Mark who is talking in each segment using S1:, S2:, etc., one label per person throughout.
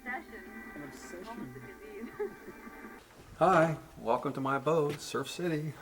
S1: An obsession.
S2: Hi, welcome to my abode, Surf City.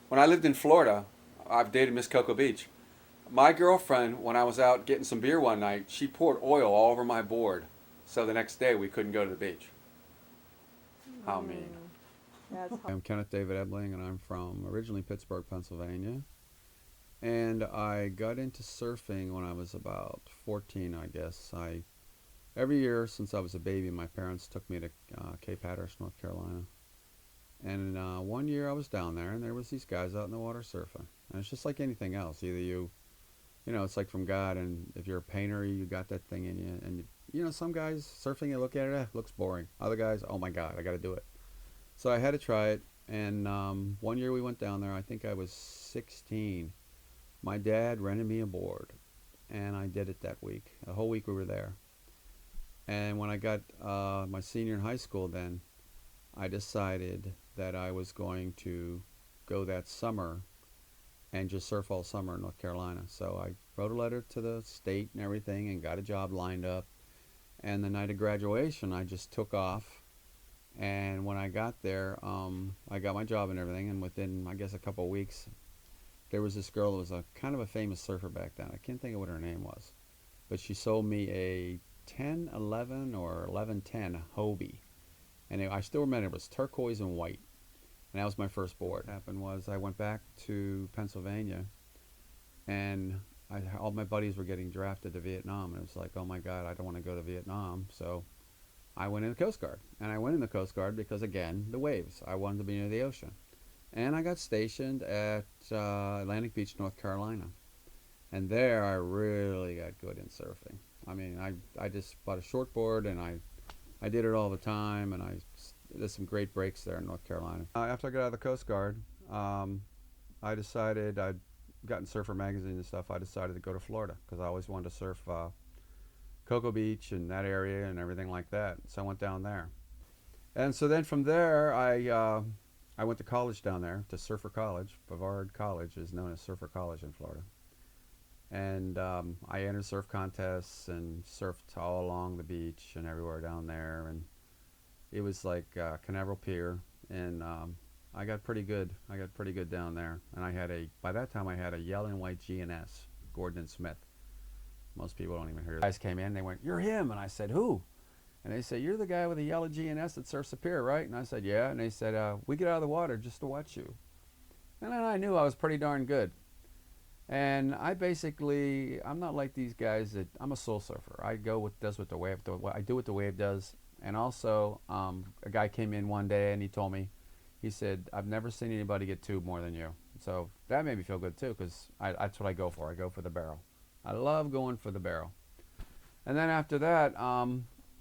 S2: When I lived in Florida, I've dated Miss Cocoa Beach. My girlfriend, when I was out getting some beer one night, she poured oil all over my board. So the next day we couldn't go to the beach. How mean. I'm Kenneth David Ebling, and I'm from originally Pittsburgh, Pennsylvania. And I got into surfing when I was about 14, I guess. Every year since I was a baby, my parents took me to Cape Hatteras, North Carolina. And one year I was down there, and there was these guys out in the water surfing. And it's just like anything else. Either you know, it's like from God, and if you're a painter, you got that thing in you. And, you know, some guys surfing, you look at it, looks boring. Other guys, oh my God, I got to do it. So I had to try it. And one year we went down there, I think I was 16. My dad rented me a board, and I did it that week. A whole week we were there. And when I got my senior in high school then, I decided that I was going to go that summer and just surf all summer in North Carolina. So I wrote a letter to the state and everything and got a job lined up. And the night of graduation, I just took off. And when I got there, I got my job and everything. And within, I guess, a couple of weeks, there was this girl that was a kind of a famous surfer back then. I can't think of what her name was. But she sold me a 1011 or 1110 Hobie. And I still remember it was turquoise and white. And that was my first board. What happened was I went back to Pennsylvania, and all my buddies were getting drafted to Vietnam. And it was like, oh my God, I don't want to go to Vietnam. So I went in the Coast Guard. And I went in the Coast Guard because, again, the waves. I wanted to be near the ocean. And I got stationed at Atlantic Beach, North Carolina. And there I really got good in surfing. I mean, I just bought a short board, and I did it all the time, and there's some great breaks there in North Carolina. After I got out of the Coast Guard, I decided, I'd gotten Surfer magazine and stuff, I decided to go to Florida because I always wanted to surf Cocoa Beach and that area and everything like that. So I went down there. And so then from there, I went to college down there, to Surfer College. Brevard College is known as Surfer College in Florida. And I entered surf contests and surfed all along the beach and everywhere down there. And it was like Canaveral Pier, and I got pretty good. I got pretty good down there. And by that time I had a yellow and white GNS, Gordon and Smith. Most people don't even hear it. Guys came in, they went, "You're him." And I said, "Who?" And they said, "You're the guy with the yellow GNS that surfs the pier, right?" And I said, "Yeah." And they said, "We get out of the water just to watch you." And then I knew I was pretty darn good. And I'm not like these guys that, I'm a soul surfer. I go what the wave, I do what the wave does. And also, a guy came in one day and he told me, he said, "I've never seen anybody get tubed more than you." So that made me feel good too, because that's what I go for. I go for the barrel. I love going for the barrel. And then after that,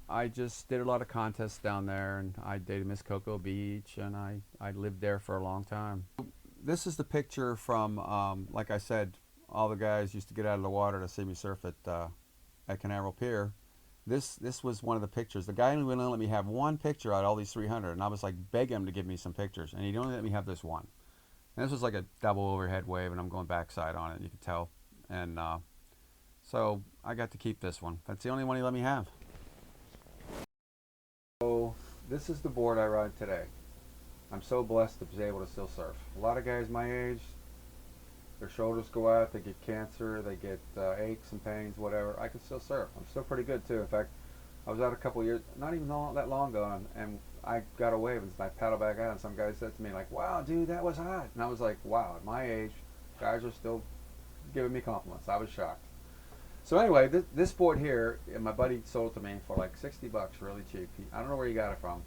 S2: I just did a lot of contests down there, and I dated Miss Cocoa Beach, and I lived there for a long time. This is the picture from, like I said, all the guys used to get out of the water to see me surf at Canaveral Pier. This was one of the pictures. The guy only let me have one picture out of all these 300, and I was like begging him to give me some pictures, and he'd only let me have this one. And this was like a double overhead wave, and I'm going backside on it, you can tell. And so I got to keep this one. That's the only one he let me have. So this is the board I ride today. I'm so blessed to be able to still surf. A lot of guys my age, their shoulders go out, they get cancer, they get aches and pains, whatever. I can still surf. I'm still pretty good too. In fact, I was out a couple of years, not even that long ago, and I got a wave and I paddled back out, and some guy said to me like, "Wow, dude, that was hot." And I was like, wow, at my age, guys are still giving me compliments. I was shocked. So anyway, this board here, my buddy sold it to me for like 60 bucks, really cheap. I don't know where he got it from,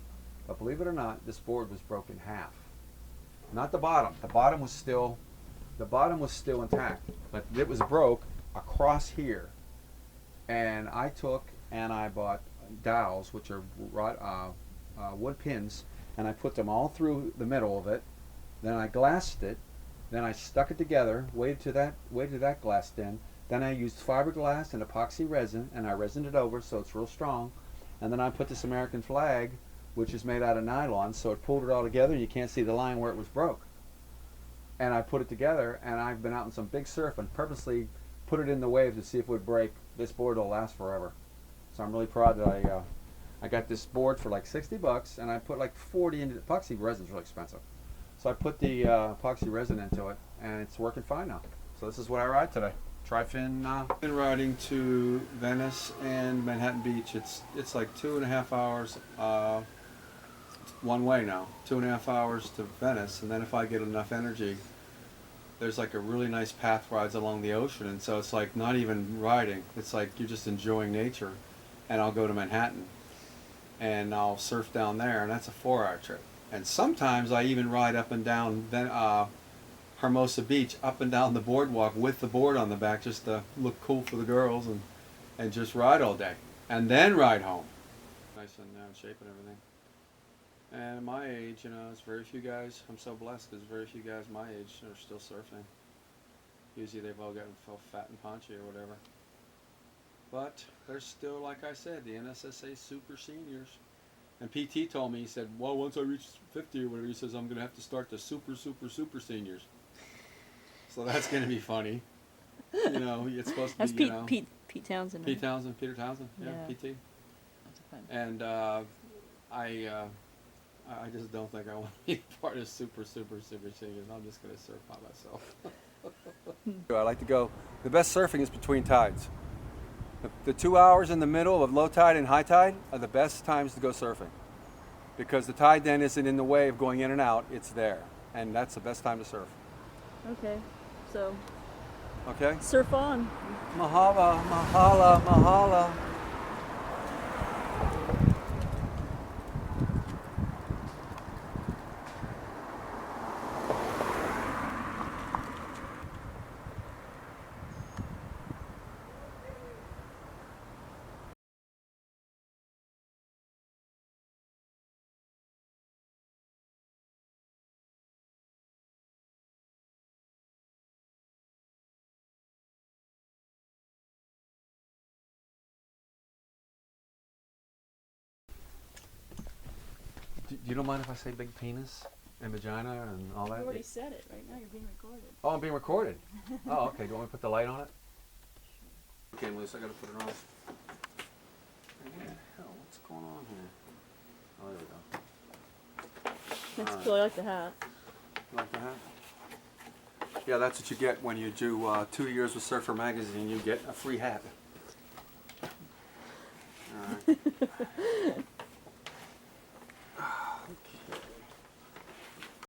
S2: but believe it or not, this board was broken in half. Not the bottom. The bottom was still intact, but it was broke across here. And I took and I bought dowels, which are wood pins, and I put them all through the middle of it. Then I glassed it. Then I stuck it together, waited till that glassed in. Then I used fiberglass and epoxy resin, and I resined it over so it's real strong. And then I put this American flag, which is made out of nylon, so it pulled it all together, and you can't see the line where it was broke. And I put it together, and I've been out in some big surf and purposely put it in the waves to see if it would break. This board will last forever. So I'm really proud that I got this board for like 60 bucks, and I put like 40 into it. Epoxy resin's really expensive. So I put the epoxy resin into it, and it's working fine now. So this is what I ride today. Tri-fin. Been riding to Venice and Manhattan Beach. It's like 2.5 hours one way now. 2.5 hours to Venice, and then if I get enough energy, there's like a really nice path rides along the ocean, and so it's like not even riding. It's like you're just enjoying nature. And I'll go to Manhattan, and I'll surf down there, and that's a 4-hour trip. And sometimes I even ride up and down Hermosa Beach, up and down the boardwalk with the board on the back, just to look cool for the girls, and just ride all day, and then ride home. Nice and in shape and everything. And at my age, you know, it's very few guys. I'm so blessed because very few guys my age are still surfing. Usually they've all gotten fat and paunchy or whatever. But there's still, like I said, the NSSA super seniors. And PT told me, he said, well, once I reach 50 or whatever, he says, I'm going to have to start the super seniors. So that's going to be funny. You know, it's supposed to
S3: That's
S2: be, you know.
S3: Pete Townsend.
S2: Pete Townsend, Peter Townsend, yeah, PT.
S3: That's a fun.
S2: And I just don't think I want to be part of super seniors. I'm just going to surf by myself. I like to go, the best surfing is between tides. The 2 hours in the middle of low tide and high tide are the best times to go surfing, because the tide then isn't in the way of going in and out, it's there, and that's the best time to surf.
S3: Okay, so
S2: Okay?
S3: surf on.
S2: Mahala, mahala, mahala. You don't mind if I say big penis and vagina and all that?
S3: You already said it. Right now you're being recorded.
S2: Oh, I'm being recorded. Oh, okay. Do you want me to put the light on it? Okay, Melissa, I gotta put it on. What the hell? What's going on here? Oh, there we go.
S3: That's
S2: Alright.
S3: cool. I like the hat.
S2: You like the hat? Yeah, that's what you get when you do 2 years with Surfer Magazine. You get a free hat. All right.